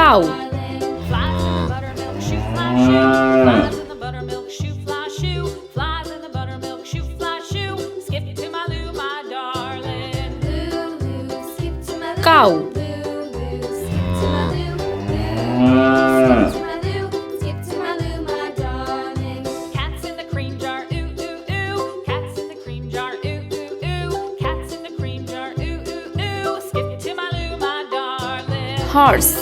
Cow. Flies in the buttermilk shoe, fly shoe. Flies in the buttermilk shoe, fly shoe. Flies in the buttermilk shoe, fly shoe. Skip to my Lou, my darling. Lou, Lou, skip to my Lou. Cow. Lou, Lou, skip to my Lou. Lou, skip to my Lou. Skip to my Lou, my darling. Cats in the cream jar, ooh, ooh, ooh. Cats in the cream jar, ooh, ooh, ooh. Cats in the cream jar, ooh, ooh, ooh. Skip to my Lou, my darling. Horse.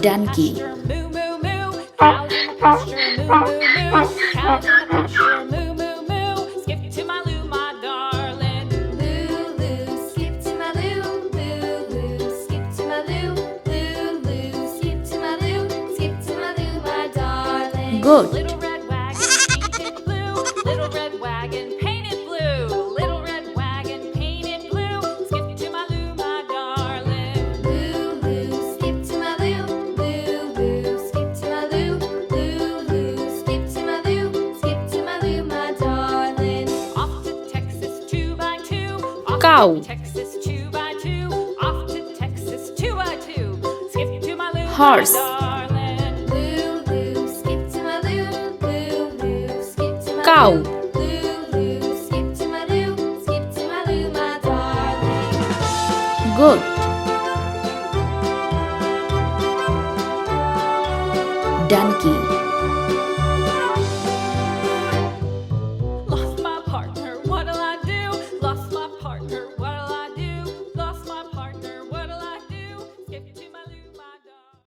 Donkey. Moo, moo, moo. Cows in the pasture, moo, moo, moo. Cows in the pasture, moo, moo, moo. Skip to my Lou, my darling. Lou, Lou, skip to my Lou. Lou, Lou, skip to my Lou. Lou, Lou, skip to my Lou. Skip to my Lou, my darling. Goat. Little red wagon painted blue. Little red wagon painted blue. Little red wagon painted blue. Skip to my Lou, my darling. Lou, Lou, skip to my Lou. Lou, Lou, skip to my Lou. Lou, Lou, skip to my Lou. Skip to my Lou, my darling. Off to Texas 2x2. Off Cow. to Texas 2x2. Off to Texas 2x2. Skip to my Lou, Horse. my darling. Lou, Lou, skip to my Lou. Lou, Lou, skip to my Cow. Lou. Lou, Lou, skip to my Lou. Skip to my Lou, my darling. Goat. Donkey.